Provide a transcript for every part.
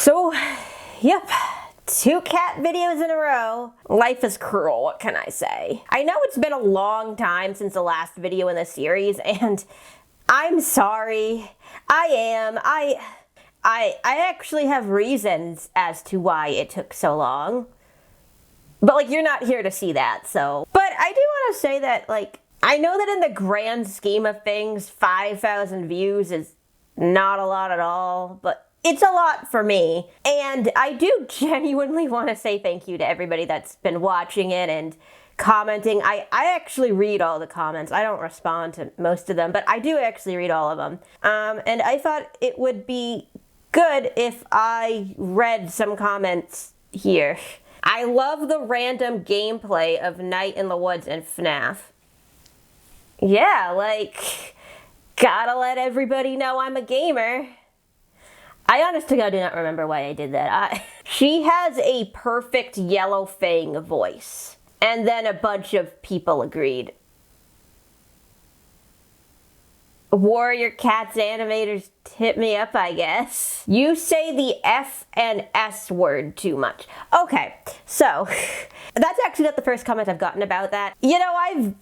So, yep, 2 cat videos in a row. Life is cruel, what can I say? I know it's been a long time since the last video in the series, and I'm sorry. I am. I actually have reasons as to why it took so long. But, like, you're not here to see that, so. But I do want to say that, like, I know that in the grand scheme of things, 5,000 views is not a lot at all, but it's a lot for me. And I do genuinely want to say thank you to everybody that's been watching it and commenting. I actually read all the comments. I don't respond to most of them, but I do actually read all of them. And I thought it would be good if I read some comments here. I love the random gameplay of Night in the Woods and FNAF. Yeah, like, gotta let everybody know I'm a gamer. I honestly do not remember why I did that. She has a perfect yellow fang voice. And then a bunch of people agreed. Warrior Cats animators hit me up, I guess. You say the F and S word too much. Okay, so that's actually not the first comment I've gotten about that. You know,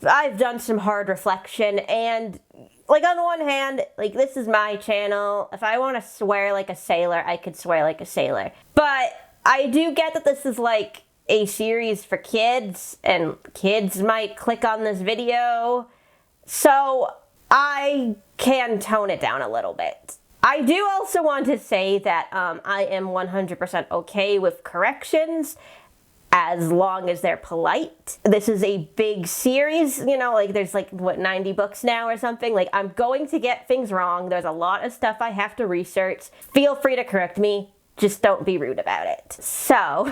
I've done some hard reflection, and like, on one hand, like, this is my channel. If I want to swear like a sailor, I could swear like a sailor. But I do get that this is like a series for kids, and kids might click on this video. So I can tone it down a little bit. I do also want to say that I am 100% okay with corrections, as long as they're polite. This is a big series, you know, like there's like, what, 90 books now or something? Like, I'm going to get things wrong. There's a lot of stuff I have to research. Feel free to correct me. Just don't be rude about it. So,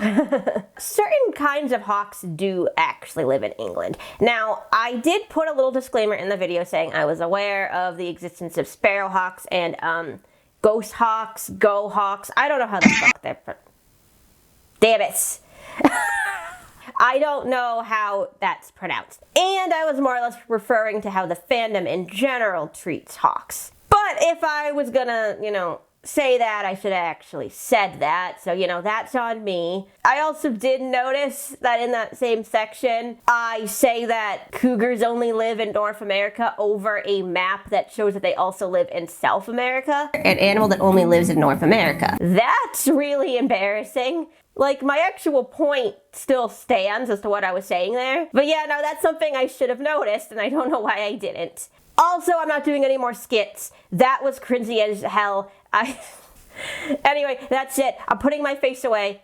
certain kinds of hawks do actually live in England. Now, I did put a little disclaimer in the video saying I was aware of the existence of sparrowhawks and ghost hawks, go hawks. I don't know how the fuck they're... Damn it. I don't know how that's pronounced. And I was more or less referring to how the fandom in general treats hawks. But if I was gonna, you know, say that, I should have actually said that. So, you know, that's on me. I also did notice that in that same section, I say that cougars only live in North America over a map that shows that they also live in South America. An animal that only lives in North America. That's really embarrassing. Like, my actual point still stands as to what I was saying there. But yeah, no, that's something I should have noticed, and I don't know why I didn't. Also, I'm not doing any more skits. That was cringy as hell. Anyway, that's it. I'm putting my face away.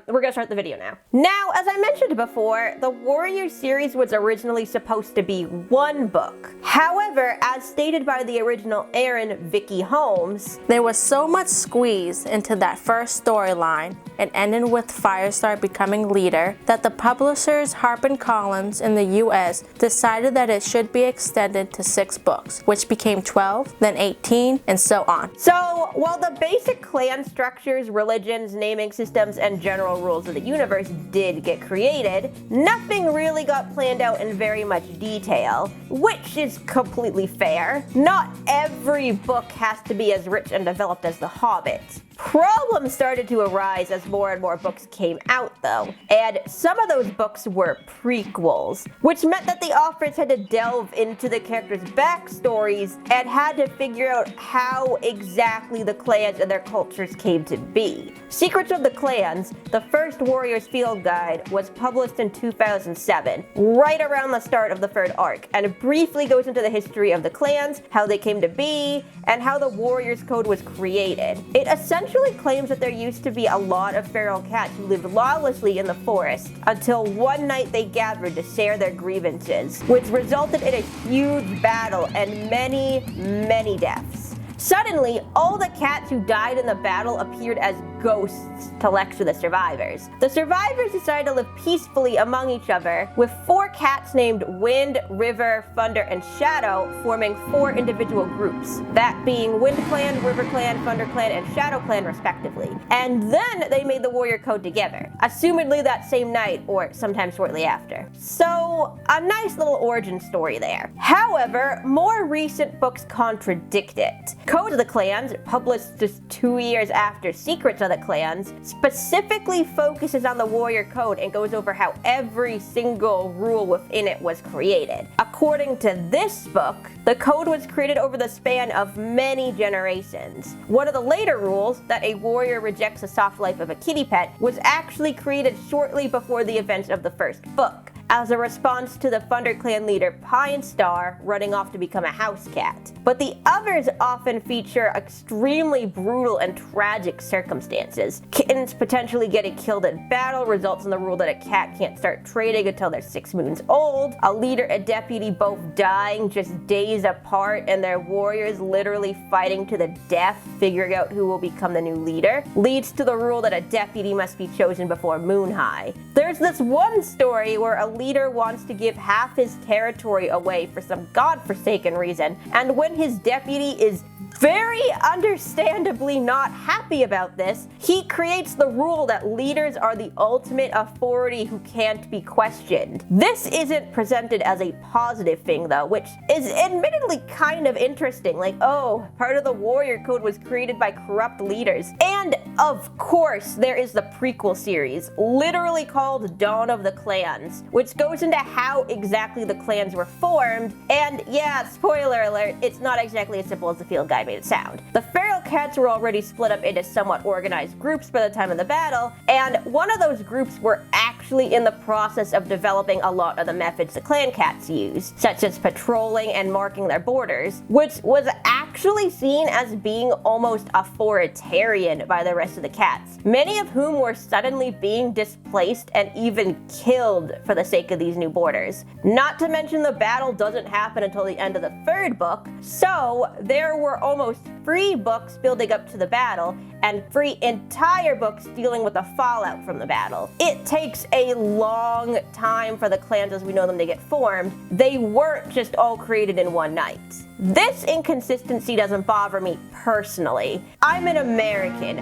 We're gonna start the video now. Now, as I mentioned before, the Warrior series was originally supposed to be 1 book. However, as stated by the original Aaron, Vicky Holmes, there was so much squeeze into that first storyline, and ended with Firestar becoming leader, that the publishers HarperCollins in the US decided that it should be extended to 6 books, which became 12, then 18, and so on. So, while the basic clan structures, religions, naming systems, and general rules of the universe did get created, nothing really got planned out in very much detail, which is completely fair. Not every book has to be as rich and developed as The Hobbit. Problems started to arise as more and more books came out, though, and some of those books were prequels, which meant that the authors had to delve into the characters' backstories and had to figure out how exactly the clans and their cultures came to be. Secrets of the Clans, the first Warriors Field Guide, was published in 2007, right around the start of the 3rd arc, and it briefly goes into the history of the clans, how they came to be, and how the Warriors Code was created. It essentially claims that there used to be a lot of feral cats who lived lawlessly in the forest until one night they gathered to share their grievances, which resulted in a huge battle and many, many deaths. Suddenly, all the cats who died in the battle appeared as ghosts to lecture the survivors. The survivors decided to live peacefully among each other, with 4 cats named Wind, River, Thunder, and Shadow forming 4 individual groups, that being Wind Clan, River Clan, Thunder Clan, and Shadow Clan respectively. And then they made the Warrior Code together, assumedly that same night or sometime shortly after. So, a nice little origin story there. However, more recent books contradict it. Code of the Clans, published just 2 years after Secrets of of the clans, specifically focuses on the warrior code and goes over how every single rule within it was created. According to this book, the code was created over the span of many generations. One of the later rules, that a warrior rejects the soft life of a kitty pet, was actually created shortly before the events of the first book, as a response to the Thunder Clan leader Pine Star running off to become a house cat. But the others often feature extremely brutal and tragic circumstances. Kittens potentially getting killed in battle results in the rule that a cat can't start trading until they're 6 moons old, a leader and deputy both dying just days apart, and their warriors literally fighting to the death figuring out who will become the new leader, leads to the rule that a deputy must be chosen before moon high. There's this one story where a leader wants to give half his territory away for some godforsaken reason, and when his deputy is very understandably not happy about this, he creates the rule that leaders are the ultimate authority who can't be questioned. This isn't presented as a positive thing though, which is admittedly kind of interesting. Like, oh, part of the warrior code was created by corrupt leaders. And of course, there is the prequel series, literally called Dawn of the Clans, which goes into how exactly the clans were formed. And yeah, spoiler alert, it's not exactly as simple as the field guide made it sound. The feral cats were already split up into somewhat organized groups by the time of the battle, and one of those groups were actually in the process of developing a lot of the methods the clan cats use, such as patrolling and marking their borders, which was actually seen as being almost authoritarian by the rest of the cats, many of whom were suddenly being displaced and even killed for the sake of these new borders. Not to mention the battle doesn't happen until the end of the 3rd book, so there were almost 3 books building up to the battle, and 3 entire books dealing with the fallout from the battle. It takes a long time for the clans as we know them to get formed. They weren't just all created in one night. This inconsistency doesn't bother me personally. I'm an American.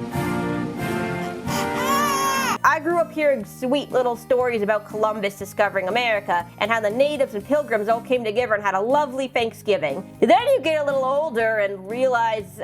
I grew up hearing sweet little stories about Columbus discovering America and how the natives and pilgrims all came together and had a lovely Thanksgiving. Then you get a little older and realize,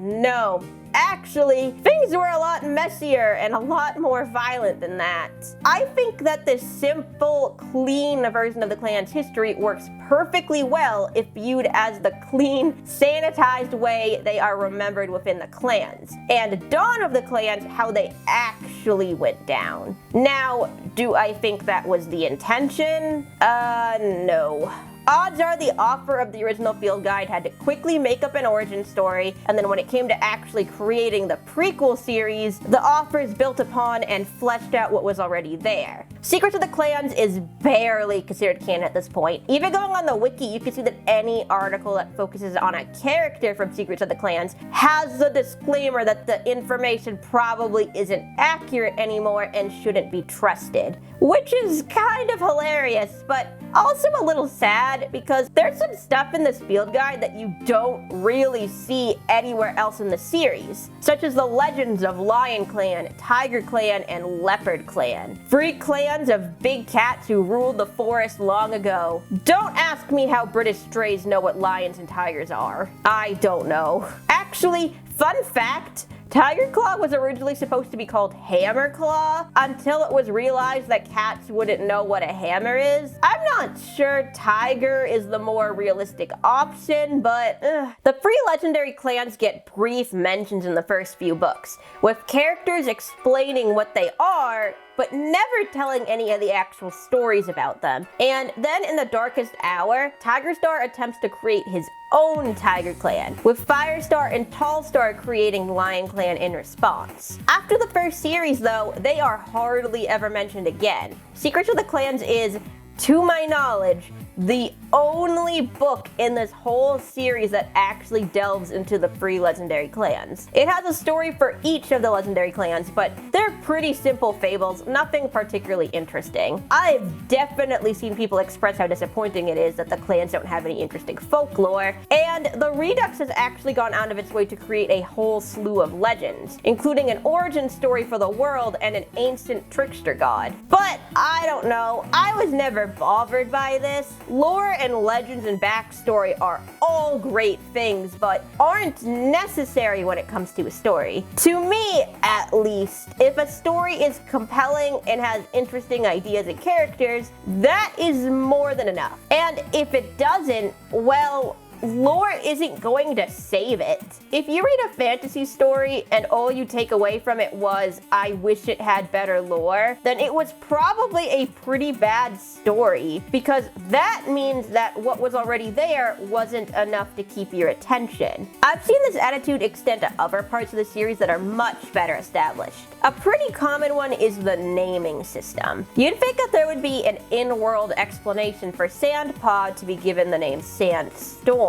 no. Actually, things were a lot messier and a lot more violent than that. I think that this simple, clean version of the clan's history works perfectly well if viewed as the clean, sanitized way they are remembered within the clans. And Dawn of the Clans, how they actually went down. Now, do I think that was the intention? No. Odds are the author of the original field guide had to quickly make up an origin story, and then when it came to actually creating the prequel series, the authors built upon and fleshed out what was already there. Secrets of the Clans is barely considered canon at this point. Even going on the wiki, you can see that any article that focuses on a character from Secrets of the Clans has the disclaimer that the information probably isn't accurate anymore and shouldn't be trusted. Which is kind of hilarious, but also a little sad because there's some stuff in this field guide that you don't really see anywhere else in the series, such as the legends of Lion Clan, Tiger Clan, and Leopard Clan. 3 clans of big cats who ruled the forest long ago. Don't ask me how British strays know what lions and tigers are. I don't know. Actually, fun fact, Tiger Claw was originally supposed to be called Hammer Claw until it was realized that cats wouldn't know what a hammer is. I'm not sure Tiger is the more realistic option, but The 3 legendary clans get brief mentions in the first few books, with characters explaining what they are, but never telling any of the actual stories about them. And then in the darkest hour, Tigerstar attempts to create his own Tiger Clan, with Firestar and Tallstar creating Lion Clan in response. After the first series though, they are hardly ever mentioned again. Secrets of the Clans is, to my knowledge, the only book in this whole series that actually delves into the 3 legendary clans. It has a story for each of the legendary clans, but they're pretty simple fables, nothing particularly interesting. I've definitely seen people express how disappointing it is that the clans don't have any interesting folklore, and the Redux has actually gone out of its way to create a whole slew of legends, including an origin story for the world and an ancient trickster god. But I don't know, I was never bothered by this. lore and legends and backstory are all great things, but aren't necessary when it comes to a story. To me, at least, if a story is compelling and has interesting ideas and characters, that is more than enough. And if it doesn't, well, lore isn't going to save it. If you read a fantasy story and all you take away from it was, I wish it had better lore, then it was probably a pretty bad story, because that means that what was already there wasn't enough to keep your attention. I've seen this attitude extend to other parts of the series that are much better established. A pretty common one is the naming system. You'd think that there would be an in-world explanation for Sandpaw to be given the name Sandstorm.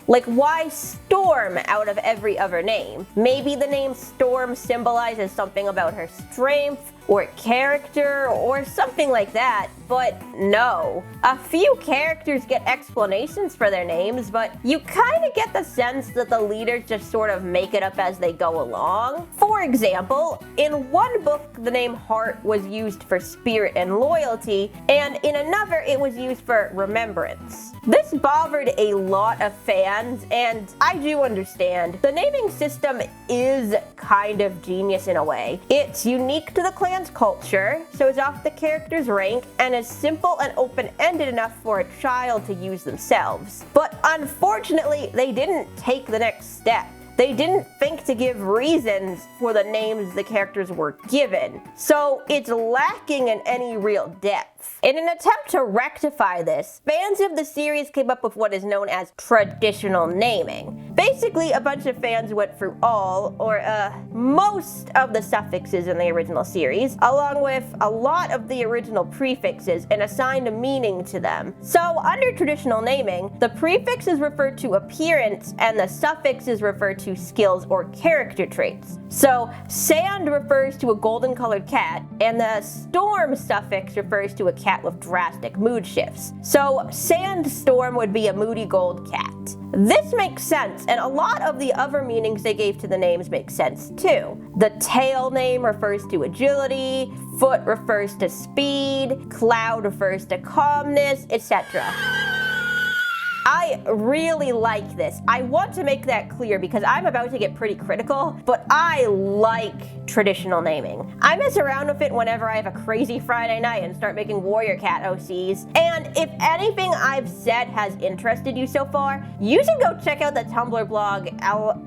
Like, why Storm out of every other name? Maybe the name Storm symbolizes something about her strength or character or something like that, but no. A few characters get explanations for their names, but you kind of get the sense that the leaders just sort of make it up as they go along. For example, in one book, the name Heart was used for spirit and loyalty, and in another, it was used for remembrance. This bothered a lot of fans, and I do understand. The naming system is kind of genius in a way. It's unique to the clan's culture, shows off the character's rank, and is simple and open-ended enough for a child to use themselves. But unfortunately, they didn't take the next step. They didn't think to give reasons for the names the characters were given, so it's lacking in any real depth. In an attempt to rectify this, fans of the series came up with what is known as traditional naming. Basically, a bunch of fans went through all, or most of the suffixes in the original series, along with a lot of the original prefixes, and assigned a meaning to them. So, under traditional naming, the prefixes refer to appearance, and the suffixes refer to skills or character traits. So, sand refers to a golden colored cat, and the storm suffix refers to a cat with drastic mood shifts. So, sandstorm would be a moody gold cat. This makes sense, and a lot of the other meanings they gave to the names make sense too. The tail name refers to agility, foot refers to speed, cloud refers to calmness, etc. I really like this. I want to make that clear because I'm about to get pretty critical, but I like traditional naming. I mess around with it whenever I have a crazy Friday night and start making warrior cat OCs. And if anything I've said has interested you so far, you should go check out the Tumblr blog Aileronomy.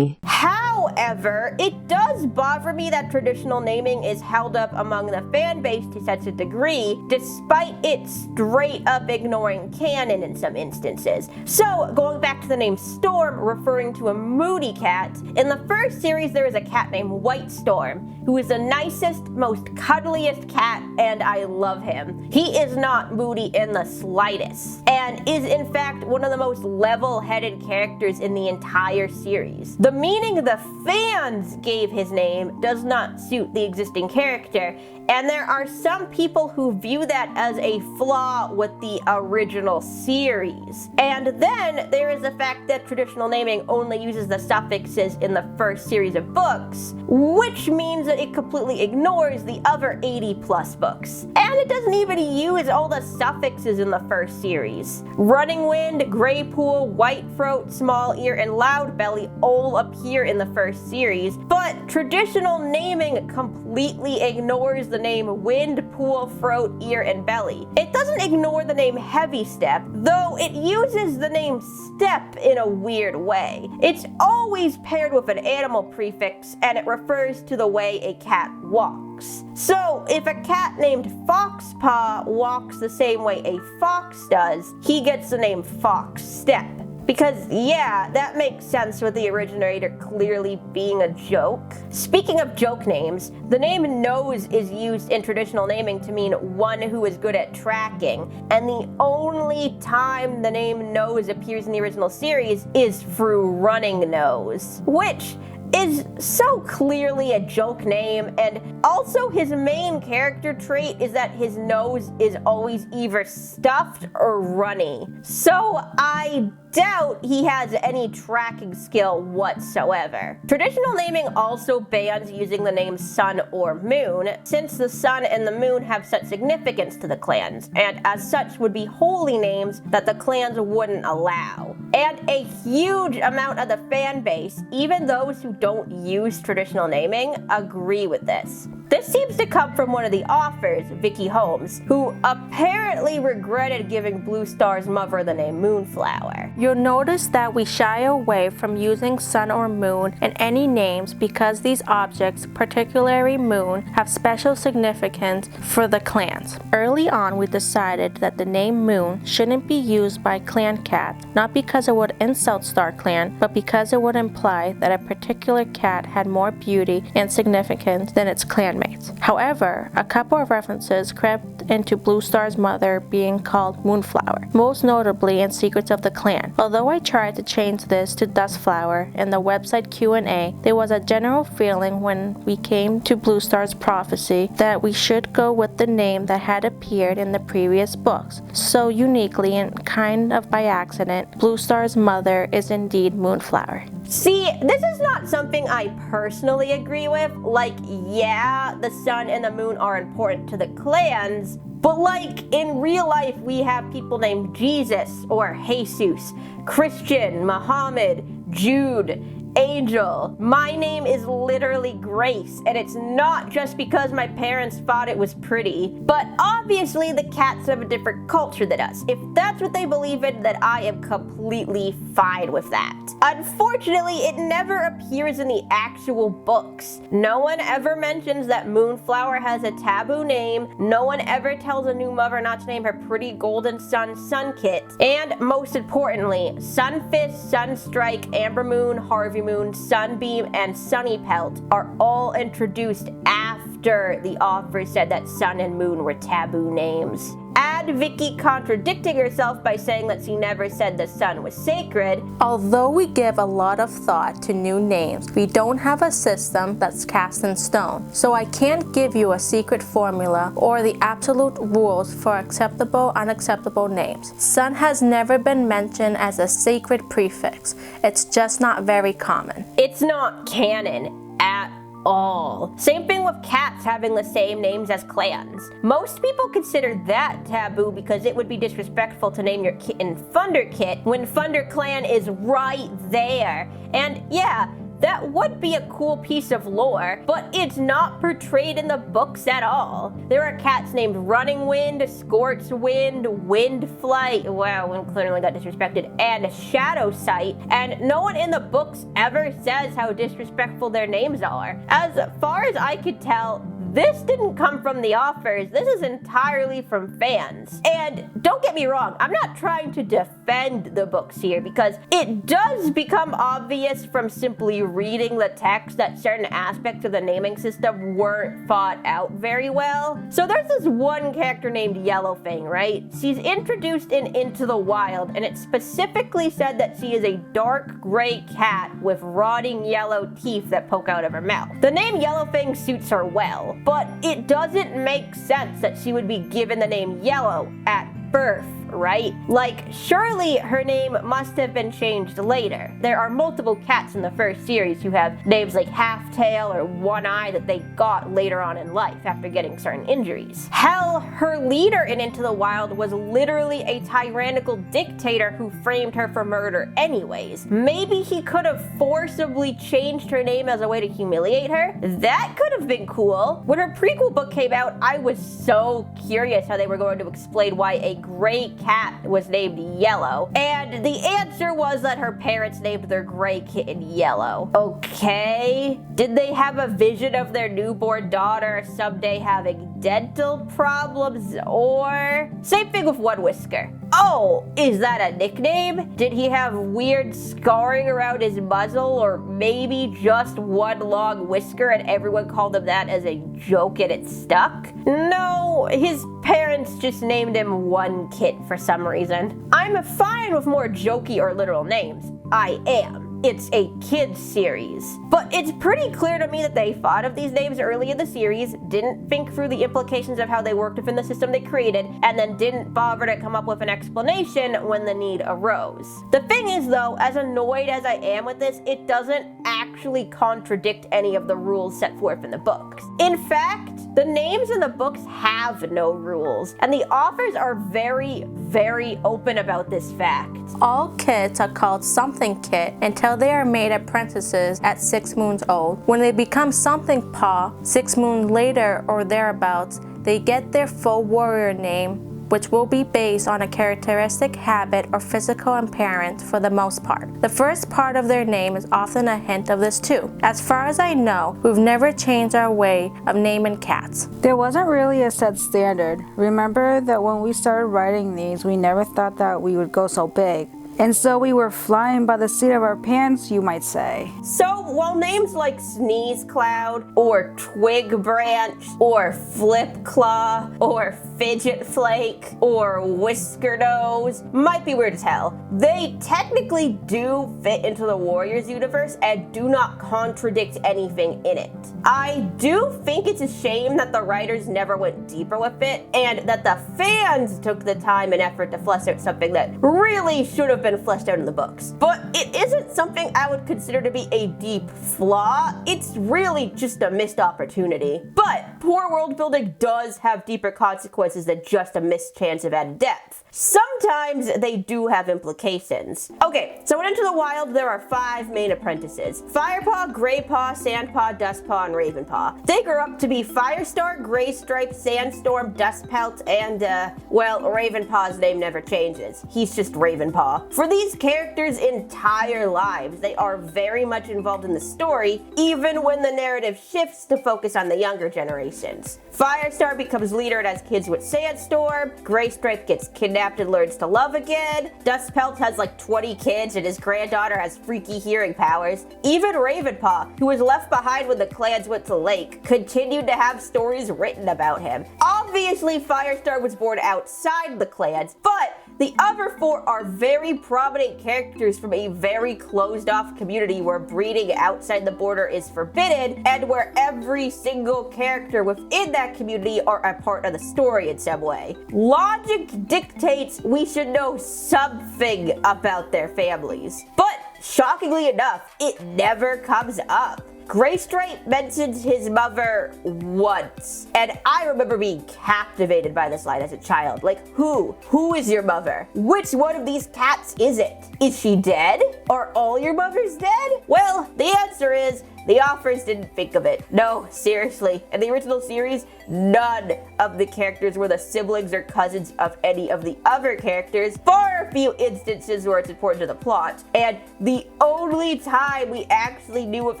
However, it does bother me that traditional naming is held up among the fan base to such a degree, despite it straight up ignoring canon in some instances. So, going back to the name Storm, referring to a moody cat, in the first series there is a cat named White Storm, who is the nicest, most cuddliest cat, and I love him. He is not moody in the slightest, and is in fact one of the most level-headed characters in the entire series. The meaning the fans gave his name does not suit the existing character, and there are some people who view that as a flaw with the original series. And then there is the fact that traditional naming only uses the suffixes in the first series of books, which means that it completely ignores the other 80 plus books. And it doesn't even use all the suffixes in the first series. Running Wind, Grey Pool, White Throat, Small Ear, and Loud Belly all appear in the first series, but traditional naming completely ignores the name Wind, Pool, Throat, Ear, and Belly. It doesn't ignore the name Heavy Step, though it uses the name Step in a weird way. It's always paired with an animal prefix, and it refers to the way a cat walks. So, if a cat named Foxpaw walks the same way a fox does, he gets the name Fox Step. Because, yeah, that makes sense with the originator clearly being a joke. Speaking of joke names, the name Nose is used in traditional naming to mean one who is good at tracking, and the only time the name Nose appears in the original series is through Running Nose, which is so clearly a joke name, and also his main character trait is that his nose is always either stuffed or runny. So I doubt he has any tracking skill whatsoever. Traditional naming also bans using the name sun or moon, since the sun and the moon have such significance to the clans, and as such would be holy names that the clans wouldn't allow. And a huge amount of the fan base, even those who don't use traditional naming, agree with this. This seems to come from one of the authors, Vicky Holmes, who apparently regretted giving Blue Star's mother the name Moonflower. You'll notice that we shy away from using sun or moon in any names because these objects, particularly moon, have special significance for the clans. Early on, we decided that the name moon shouldn't be used by clan cats, not because it would insult Star Clan, but because it would imply that a particular cat had more beauty and significance than its clanmates. However, a couple of references crept into Blue Star's mother being called Moonflower, most notably in Secrets of the Clan. Although I tried to change this to Dustflower in the website Q&A, there was a general feeling when we came to Blue Star's prophecy that we should go with the name that had appeared in the previous books. So uniquely and kind of by accident, Blue Star's mother is indeed Moonflower. See, this is not something I personally agree with. Like, yeah, the sun and the moon are important to the clans, but like, in real life, we have people named Jesus or Jesus, Christian, Muhammad, Jude, Angel. My name is literally Grace, and it's not just because my parents thought it was pretty, but obviously the cats have a different culture than us. If that's what they believe in, then I am completely fine with that. Unfortunately, it never appears in the actual books. No one ever mentions that Moonflower has a taboo name, no one ever tells a new mother not to name her pretty golden sun Sunkit, and most importantly, Sunfist, Sunstrike, Amber Moon, Harvey Moon, Sunbeam, and Sunny Pelt are all introduced after the author said that Sun and Moon were taboo names. Add Vicky contradicting herself by saying that she never said the sun was sacred. Although we give a lot of thought to new names, we don't have a system that's cast in stone. So I can't give you a secret formula or the absolute rules for acceptable, unacceptable names. Sun has never been mentioned as a sacred prefix. It's just not very common. It's not canon at all. Same thing with cats having the same names as clans. Most people consider that taboo because it would be disrespectful to name your kitten Thunderkit when ThunderClan is right there. And yeah, that would be a cool piece of lore, but it's not portrayed in the books at all. There are cats named Running Wind, Scorch Wind, Wind Flight, wow, one clearly got disrespected, and Shadow Sight, and no one in the books ever says how disrespectful their names are. As far as I could tell, this didn't come from the authors, this is entirely from fans. And don't get me wrong, I'm not trying to defend the books here because it does become obvious from simply reading the text that certain aspects of the naming system weren't thought out very well. So there's this one character named Yellowfang, right? She's introduced in Into the Wild, and it specifically said that she is a dark gray cat with rotting yellow teeth that poke out of her mouth. The name Yellowfang suits her well, but it doesn't make sense that she would be given the name Yellow at birth, right? Like, surely her name must have been changed later. There are multiple cats in the first series who have names like Halftail or One Eye that they got later on in life after getting certain injuries. Hell, her leader in Into the Wild was literally a tyrannical dictator who framed her for murder anyways. Maybe he could have forcibly changed her name as a way to humiliate her? That could have been cool. When her prequel book came out, I was so curious how they were going to explain why a gray cat was named Yellow, and the answer was that her parents named their gray kitten Yellow. Okay, did they have a vision of their newborn daughter someday having dental problems, or same thing with One Whisker? Oh, is that a nickname? Did he have weird scarring around his muzzle, or maybe just one long whisker and everyone called him that as a joke and it stuck? No, his parents just named him One Kit for some reason. I'm fine with more jokey or literal names. I am. it's a kids series. But it's pretty clear to me that they thought of these names early in the series, didn't think through the implications of how they worked within the system they created, and then didn't bother to come up with an explanation when the need arose. The thing is though, as annoyed as I am with this, it doesn't actually contradict any of the rules set forth in the books. In fact, the names in the books have no rules, and the authors are very, very open about this fact. All kits are called something kit until they are made apprentices at 6 moons old. When they become something paw, 6 moons later or thereabouts, they get their full warrior name, which will be based on a characteristic, habit, or physical impairment for the most part. The first part of their name is often a hint of this too. As far as I know, we've never changed our way of naming cats. There wasn't really a set standard. Remember that when we started writing these, we never thought that we would go so big. And so we were flying by the seat of our pants, you might say. So while names like Sneeze Cloud, or Twig Branch, or Flip Claw, or Fidget Flake, or Whisker Nose might be weird as hell, they technically do fit into the Warriors universe and do not contradict anything in it. I do think it's a shame that the writers never went deeper with it, and that the fans took the time and effort to flesh out something that really should have been fleshed out in the books. But it isn't something I would consider to be a deep flaw. It's really just a missed opportunity. But poor world building does have deeper consequences than just a missed chance of added depth. Sometimes they do have implications. Okay, so in Into the Wild, there are 5 main apprentices: Firepaw, Greypaw, Sandpaw, Dustpaw, and Ravenpaw. They grow up to be Firestar, Greystripe, Sandstorm, Dustpelt, and, well, Ravenpaw's name never changes. He's just Ravenpaw. For these characters' entire lives, they are very much involved in the story, even when the narrative shifts to focus on the younger generations. Firestar becomes leader and has kids with Sandstorm. Greystripe gets kidnapped and learns to love again. Dustpelt has like 20 kids and his granddaughter has freaky hearing powers. Even Ravenpaw, who was left behind when the clans went to Lake, continued to have stories written about him. Obviously, Firestar was born outside the clans, but the other 4 are very prominent characters from a very closed-off community where breeding outside the border is forbidden, and where every single character within that community are a part of the story in some way. Logic dictates we should know something about their families. But shockingly enough, it never comes up. Greystripe mentions his mother once, and I remember being captivated by this line as a child. Like, who? Who is your mother? Which one of these cats is it? Is she dead? Are all your mothers dead? Well, the answer is the authors didn't think of it. No, seriously. In the original series, none of the characters were the siblings or cousins of any of the other characters, bar a few instances where it's important to the plot. And the only time we actually knew if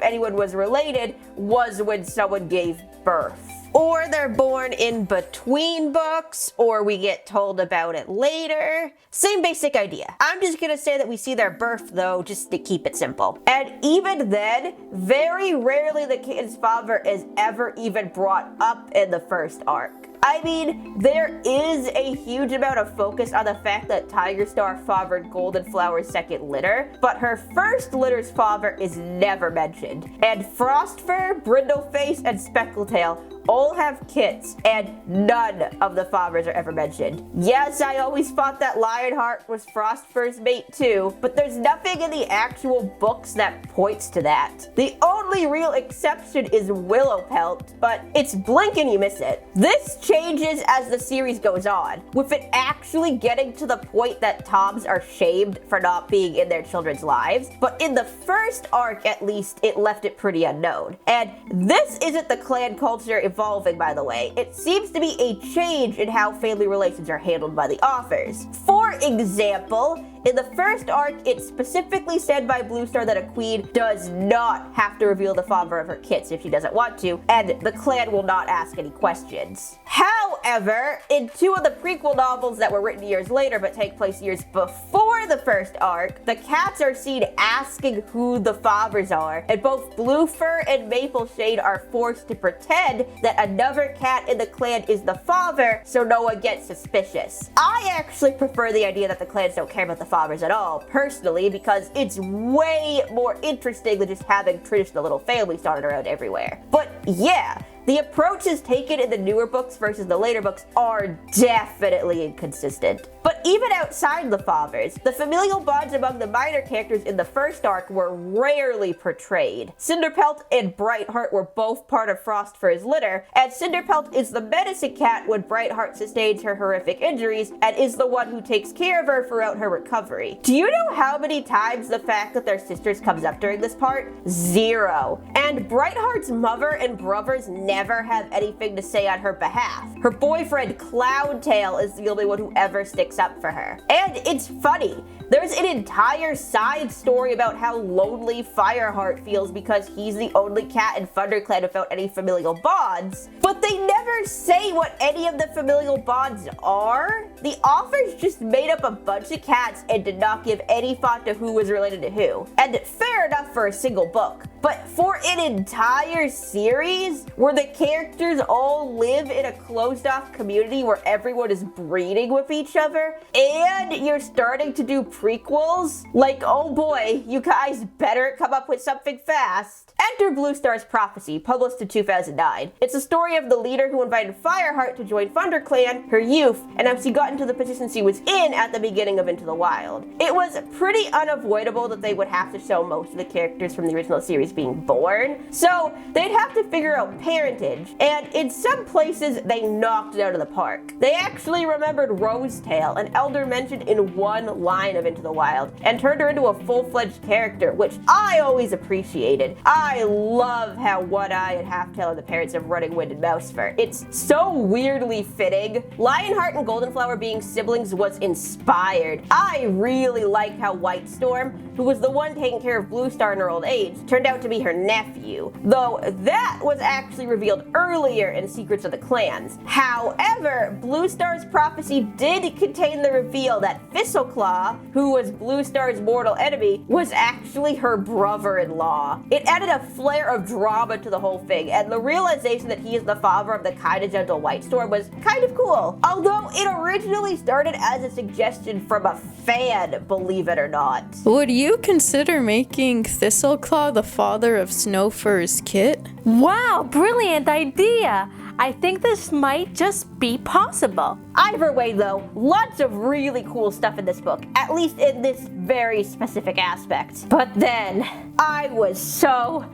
anyone was related was when someone gave birth. Or they're born in between books, or we get told about it later. Same basic idea. I'm just gonna say that we see their birth though, just to keep it simple. And even then, very rarely the kid's father is ever even brought up in the first arc. I mean, there is a huge amount of focus on the fact that Tigerstar fathered Goldenflower's second litter, but her first litter's father is never mentioned. And Frostfur, Brindleface, and Speckletail all have kits, and none of the fathers are ever mentioned. Yes, I always thought that Lionheart was Frostfur's mate too, but there's nothing in the actual books that points to that. The only real exception is Willowpelt, but it's blink and you miss it. This changes as the series goes on, with it actually getting to the point that Toms are shamed for not being in their children's lives, but in the first arc at least, it left it pretty unknown. And this isn't the clan culture evolving, by the way. It seems to be a change in how family relations are handled by the authors. For example, in the first arc, it's specifically said by Bluestar that a queen does not have to reveal the father of her kids if she doesn't want to, and the clan will not ask any questions. However, in two of the prequel novels that were written years later but take place years before the first arc, the cats are seen asking who the fathers are, and both Bluefur and Mapleshade are forced to pretend that another cat in the clan is the father so no one gets suspicious. I actually prefer the idea that the clans don't care about the fathers at all, personally, because it's way more interesting than just having traditional little families dotted around everywhere. But yeah, the approaches taken in the newer books versus the later books are definitely inconsistent. But even outside the fathers, the familial bonds among the minor characters in the first arc were rarely portrayed. Cinderpelt and Brightheart were both part of Frostfur's litter, and Cinderpelt is the medicine cat when Brightheart sustains her horrific injuries and is the one who takes care of her throughout her recovery. Do you know how many times the fact that they're sisters comes up during this part? 0. And Brightheart's mother and brothers never have anything to say on her behalf. Her boyfriend, Cloudtail, is the only one who ever sticks up for her. And it's funny, there's an entire side story about how lonely Fireheart feels because he's the only cat in ThunderClan without any familial bonds, but they never say what any of the familial bonds are. The authors just made up a bunch of cats and did not give any thought to who was related to who. And fair enough for a single book. But for an entire series, where the characters all live in a closed-off community where everyone is breeding with each other, and you're starting to do prequels, like, oh boy, you guys better come up with something fast. Enter Bluestar's Prophecy, published in 2009. It's a story of the leader who invited Fireheart to join ThunderClan, her youth, and how she got into the position she was in at the beginning of Into the Wild. It was pretty unavoidable that they would have to show most of the characters from the original series being born, so they'd have to figure out parentage, and in some places they knocked it out of the park. They actually remembered Rosetail, an elder mentioned in one line of Into the Wild, and turned her into a full-fledged character, which I always appreciated. I love how One-Eye and Halftail are the parents of Running Wind and Mousefur. It's so weirdly fitting. Lionheart and Goldenflower being siblings was inspired. I really like how Whitestorm, who was the one taking care of Bluestar in her old age, turned out to be her nephew, though that was actually revealed earlier in Secrets of the Clans. However, Bluestar's Prophecy did contain the reveal that Thistleclaw, who was Bluestar's mortal enemy, was actually her brother-in-law. It added a flair of drama to the whole thing, and the realization that he is the father of the kinda gentle Whitestorm was kind of cool. Although it originally started as a suggestion from a fan, believe it or not. Would you consider making Thistleclaw the father of Snowfur's kit? Wow, brilliant idea! I think this might just be possible. Either way though, lots of really cool stuff in this book, at least in this very specific aspect. But then, I was so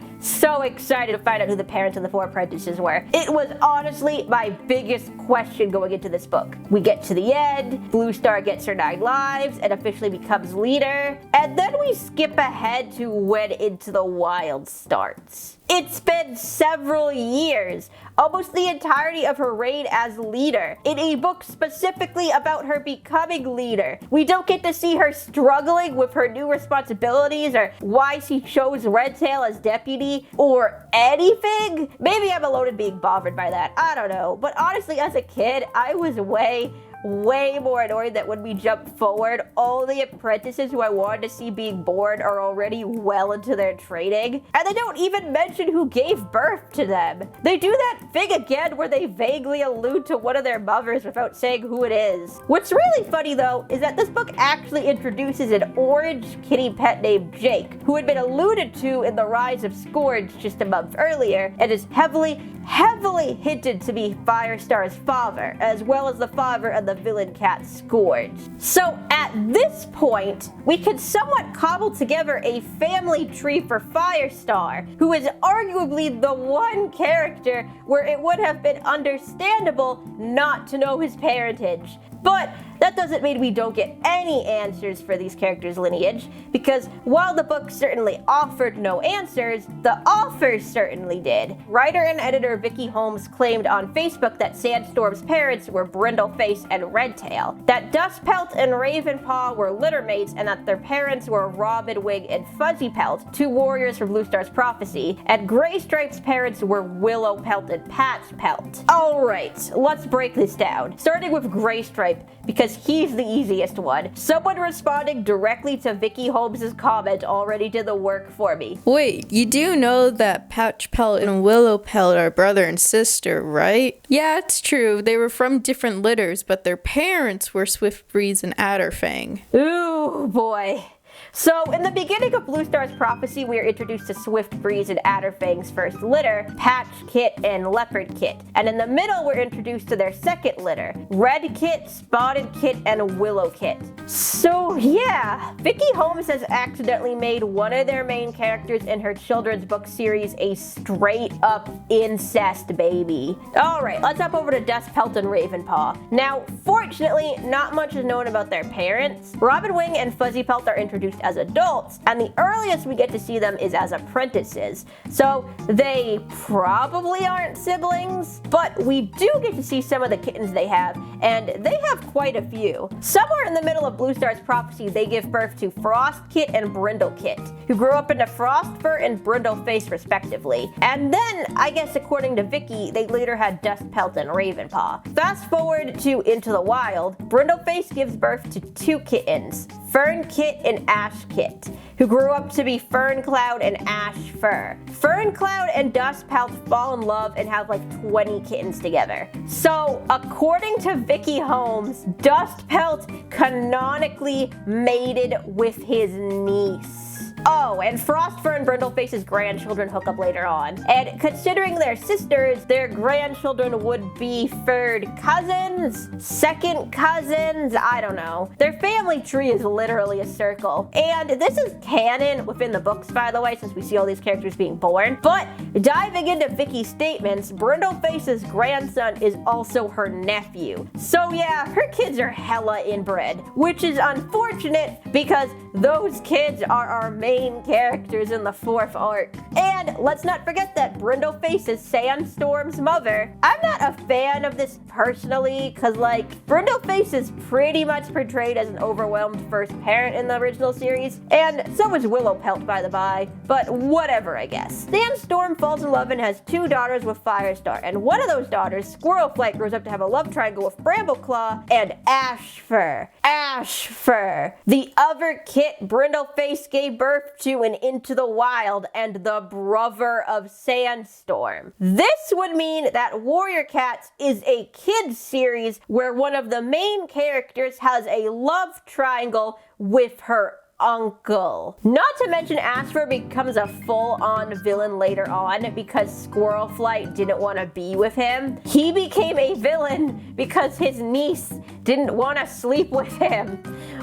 excited to find out who the parents of the 4 apprentices were. It was honestly my biggest question going into this book. We get to the end, Bluestar gets her 9 lives and officially becomes leader, and then we skip ahead to when Into the Wild starts. It's been several years, almost the entirety of her reign as leader, in a book specifically about her becoming leader. We don't get to see her struggling with her new responsibilities or why she chose Redtail as deputy or anything. Maybe I'm alone in being bothered by that, I don't know. But honestly, as a kid, I was way more annoyed that when we jump forward, all the apprentices who I wanted to see being born are already well into their training. And they don't even mention who gave birth to them. They do that thing again where they vaguely allude to one of their mothers without saying who it is. What's really funny though is that this book actually introduces an orange kitty pet named Jake, who had been alluded to in The Rise of Scourge just a month earlier, and is heavily hinted to be Firestar's father, as well as the father of the villain cat Scourge. So at this point, we can somewhat cobble together a family tree for Firestar, who is arguably the one character where it would have been understandable not to know his parentage. But that doesn't mean we don't get any answers for these characters' lineage, because while the book certainly offered no answers, the authors certainly did. Writer and editor Vicky Holmes claimed on Facebook that Sandstorm's parents were Brindleface and Redtail, that Dustpelt and Ravenpaw were littermates, and that their parents were Robinwing and Fuzzypelt, two warriors from Blue Star's prophecy, and Graystripe's parents were Willowpelt and Patchpelt. Alright, let's break this down. Starting with Graystripe, because he's the easiest one. Someone responding directly to Vicky Holmes' comment already did the work for me. Wait, you do know that Patchpelt and Willowpelt are brother and sister, right? Yeah, it's true. They were from different litters, but their parents were Swiftbreeze and Adderfang. Ooh, boy. So, in the beginning of Blue Star's prophecy, we are introduced to Swiftbreeze and Adderfang's first litter, Patch Kit and Leopard Kit. And in the middle, we're introduced to their second litter, Red Kit, Spotted Kit, and Willow Kit. So, yeah, Vicky Holmes has accidentally made one of their main characters in her children's book series a straight-up incest baby. Alright, let's hop over to Dustpelt and Ravenpaw. Now, fortunately, not much is known about their parents. Robinwing and Fuzzypelt are introduced as adults, and the earliest we get to see them is as apprentices. So they probably aren't siblings, but we do get to see some of the kittens they have, and they have quite a few. Somewhere in the middle of Blue Star's prophecy, they give birth to Frost Kit and Brindle Kit, who grew up into Frostfur and Brindleface respectively. And then, I guess according to Vicky, they later had Dustpelt and Ravenpaw. Fast forward to Into the Wild, Brindleface gives birth to two kittens, Fern Kit and Ash Kit, who grew up to be Ferncloud and Ashfur. Ferncloud and Dustpelt fall in love and have like 20 kittens together. So, according to Vicky Holmes, Dustpelt canonically mated with his niece. Oh, and Frostfur and Brindleface's grandchildren hook up later on. And considering they're sisters, their grandchildren would be third cousins, second cousins, I don't know. Their family tree is literally a circle. And this is canon within the books, by the way, since we see all these characters being born. But diving into Vicky's statements, Brindleface's grandson is also her nephew. So yeah, her kids are hella inbred, which is unfortunate because those kids are our main characters in the fourth arc. And let's not forget that Brindleface is Sandstorm's mother. I'm not a fan of this personally, cause like, Brindleface is pretty much portrayed as an overwhelmed first parent in the original series, and so is Willowpelt by the by, but whatever I guess. Sandstorm falls in love and has two daughters with Firestar, and one of those daughters, Squirrelflight, grows up to have a love triangle with Brambleclaw and Ashfur. Ashfur, the other kit Brindleface gave birth to in Into the Wild and the brother of Sandstorm. This would mean that Warrior Cats is a kids series where one of the main characters has a love triangle with her uncle. Not to mention Ashfur becomes a full-on villain later on because Squirrelflight didn't want to be with him. He became a villain because his niece didn't want to sleep with him.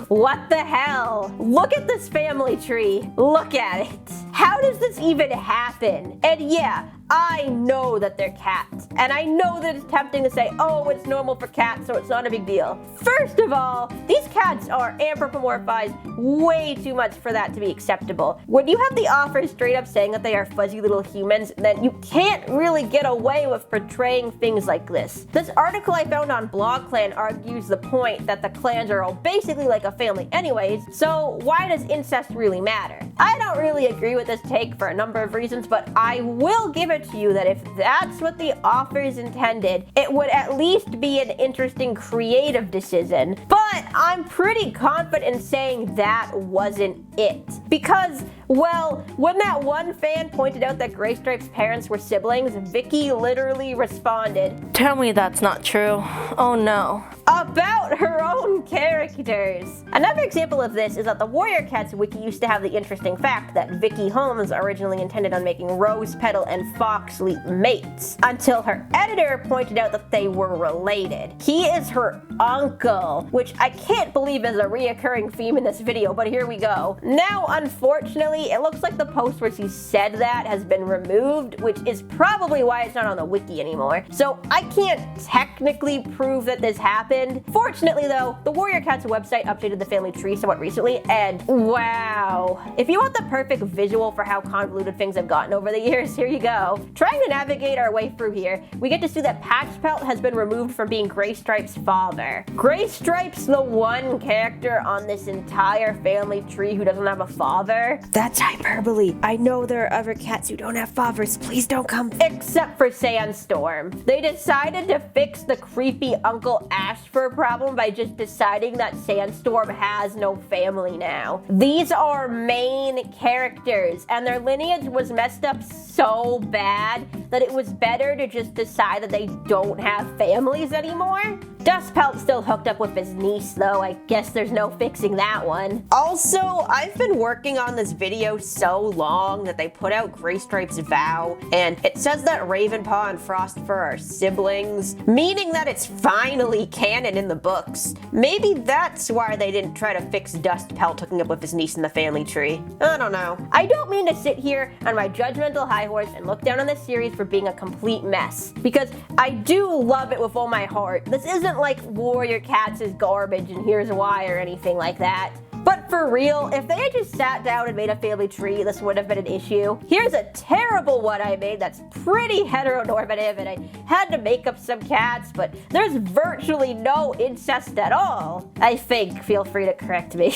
What the hell? Look at this family tree. Look at it. How does this even happen? And yeah, I know that they're cats, and I know that it's tempting to say, oh, it's normal for cats, so it's not a big deal. First of all, these cats are anthropomorphized way too much for that to be acceptable. When you have the author straight up saying that they are fuzzy little humans, then you can't really get away with portraying things like this. This article I found on BlogClan argues the point that the clans are all basically like a family anyways, so why does incest really matter? I don't really agree with this take for a number of reasons, but I will give it to you that if that's what the authors intended, it would at least be an interesting creative decision. But I'm pretty confident in saying that wasn't it. Because, well, when that one fan pointed out that Graystripe's parents were siblings, Vicky literally responded, Tell me that's not true. Oh no. About her own characters. Another example of this is that the Warrior Cats wiki used to have the interesting fact that Vicky Holmes originally intended on making Rose Petal and Foxleaf mates, until her editor pointed out that they were related. He is her uncle, which I can't believe is a reoccurring theme in this video, but here we go. Now, unfortunately, Unfortunately, it looks like the post where she said that has been removed, which is probably why it's not on the wiki anymore. So I can't technically prove that this happened. Fortunately though, the Warrior Cats website updated the family tree somewhat recently, and wow. If you want the perfect visual for how convoluted things have gotten over the years, here you go. Trying to navigate our way through here, we get to see that Patchpelt has been removed from being Graystripe's father. Graystripe's the one character on this entire family tree who doesn't have a father. That's hyperbole. I know there are other cats who don't have fathers. Please don't come. Except for Sandstorm. They decided to fix the creepy Uncle Ashfur problem by just deciding that Sandstorm has no family now. These are main characters, and their lineage was messed up so bad that it was better to just decide that they don't have families anymore. Dustpelt's still hooked up with his niece though. I guess there's no fixing that one. Also, I've been working on this video so long that they put out Graystripe's vow, and it says that Ravenpaw and Frostfur are siblings, meaning that it's finally canon in the books. Maybe that's why they didn't try to fix Dustpelt hooking up with his niece in the family tree. I don't know. I don't mean to sit here on my judgmental high horse and look down on this series for being a complete mess, because I do love it with all my heart. This isn't like Warrior Cats is garbage and here's why or anything like that. But for real, if they had just sat down and made a family tree, this would have been an issue. Here's a terrible one I made that's pretty heteronormative, and I had to make up some cats, but there's virtually no incest at all. I think, feel free to correct me.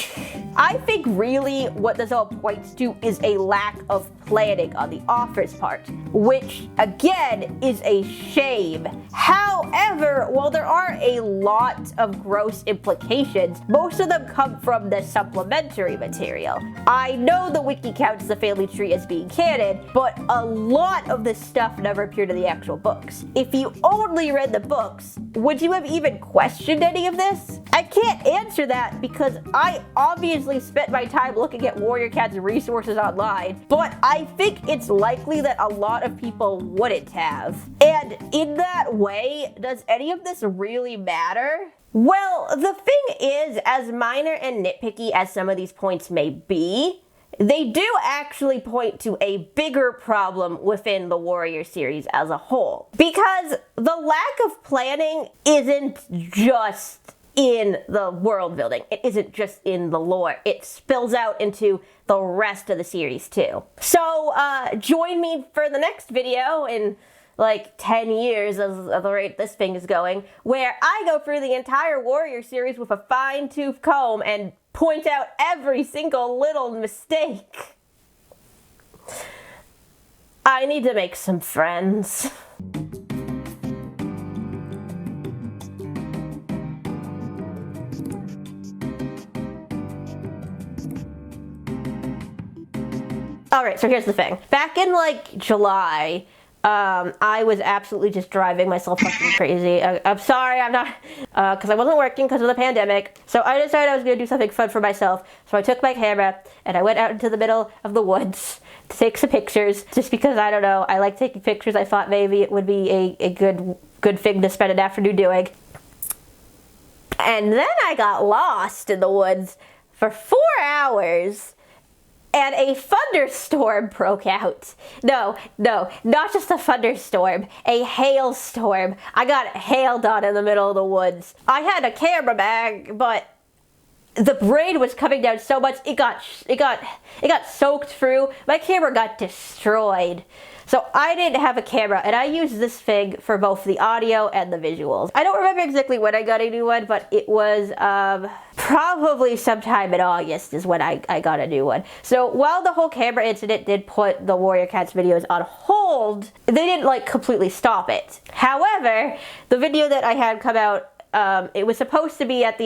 I think really what this all points to is a lack of planning on the author's part, which again is a shame. However, while there are a lot of gross implications, most of them come from the supplementary material. I know the wiki counts the family tree as being canon, but a lot of this stuff never appeared in the actual books. If you only read the books, would you have even questioned any of this? I can't answer that because I obviously spent my time looking at Warrior Cat's resources online, but I think it's likely that a lot of people wouldn't have. And in that way, does any of this really matter? Well, the thing is, as minor and nitpicky as some of these points may be, they do actually point to a bigger problem within the Warrior series as a whole. Because the lack of planning isn't just in the world building. It isn't just in the lore. It spills out into the rest of the series too. So join me for the next video in like 10 years of the rate this thing is going, where I go through the entire Warrior series with a fine-tooth comb and point out every single little mistake. I need to make some friends. Alright, so here's the thing. Back in like July, I was absolutely just driving myself fucking crazy. I'm sorry, I'm not, because I wasn't working because of the pandemic. So I decided I was going to do something fun for myself. So I took my camera and I went out into the middle of the woods to take some pictures. Just because, I don't know, I like taking pictures. I thought maybe it would be a good thing to spend an afternoon doing. And then I got lost in the woods for 4 hours. And a thunderstorm broke out. No, not just a thunderstorm, a hailstorm. I got hailed on in the middle of the woods. I had a camera bag, but the rain was coming down so much it got soaked through. My camera got destroyed. So I didn't have a camera, and I used this thing for both the audio and the visuals. I don't remember exactly when I got a new one, but it was probably sometime in August is when I got a new one. So while the whole camera incident did put the Warrior Cats videos on hold, they didn't like completely stop it. However, the video that I had come out, it was supposed to be out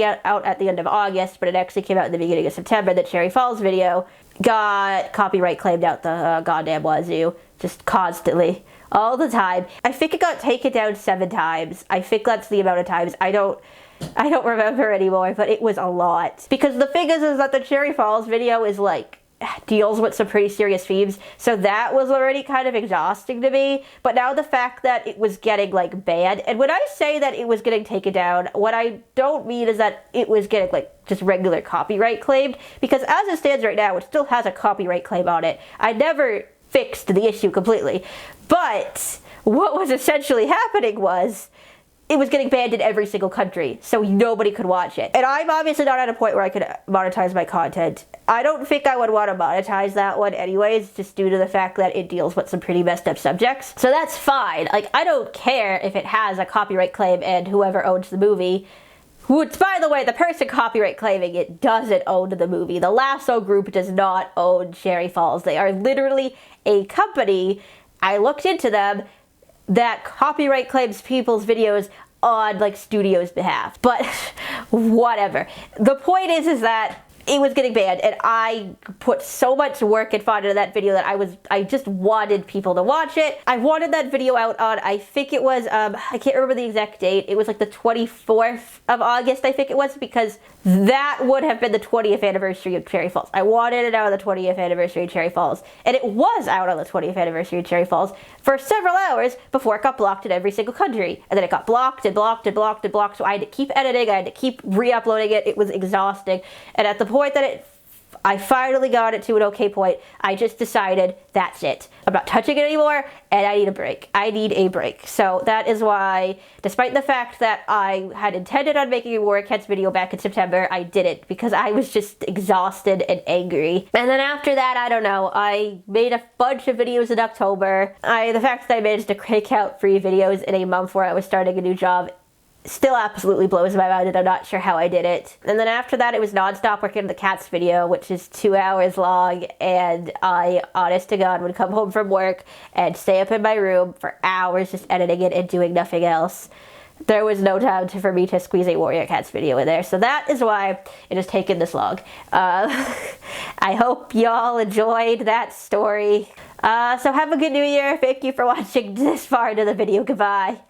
at the end of August, but it actually came out in the beginning of September. The Cherry Falls video got copyright claimed out the goddamn wazoo, just constantly, all the time. I think it got taken down 7 times. I think that's the amount of times. I don't remember anymore, but it was a lot. Because the thing is that the Cherry Falls video is like deals with some pretty serious themes, so that was already kind of exhausting to me. But now the fact that it was getting like banned, and when I say that it was getting taken down, what I don't mean is that it was getting like just regular copyright claimed, because as it stands right now, it still has a copyright claim on it. I never fixed the issue completely, but what was essentially happening was it was getting banned in every single country, so nobody could watch it. And I'm obviously not at a point where I could monetize my content. I don't think I would want to monetize that one anyways, just due to the fact that it deals with some pretty messed up subjects. So that's fine. Like, I don't care if it has a copyright claim and whoever owns the movie, which, by the way, the person copyright claiming it doesn't own the movie. The Lasso Group does not own Cherry Falls. They are literally a company, I looked into them, that copyright claims people's videos on like studios' behalf. But whatever. The point is that it was getting banned, and I put so much work and thought into that video that I just wanted people to watch it. I wanted that video out on, I think it was, I can't remember the exact date. It was like the 24th of August, I think it was, because that would have been the 20th anniversary of Cherry Falls. I wanted it out on the 20th anniversary of Cherry Falls, and it was out on the 20th anniversary of Cherry Falls for several hours before it got blocked in every single country. And then it got blocked and blocked and blocked and blocked, so I had to keep editing, I had to keep re-uploading it. It was exhausting. And at the point that I finally got it to an okay point, I just decided that's it. I'm not touching it anymore, and I need a break. I need a break. So that is why, despite the fact that I had intended on making a Warrior Cats video back in September, I didn't, because I was just exhausted and angry. And then after that, I don't know, I made a bunch of videos in October. The fact that I managed to crank out 3 videos in a month where I was starting a new job still absolutely blows my mind, and I'm not sure how I did it. And then after that, it was nonstop working on the cats video, which is 2 hours long, and I, honest to God, would come home from work and stay up in my room for hours just editing it and doing nothing else. There was no time for me to squeeze a Warrior Cats video in there, so that is why it has taken this long. I hope y'all enjoyed that story. So have a good new year. Thank you for watching this far into the video. Goodbye.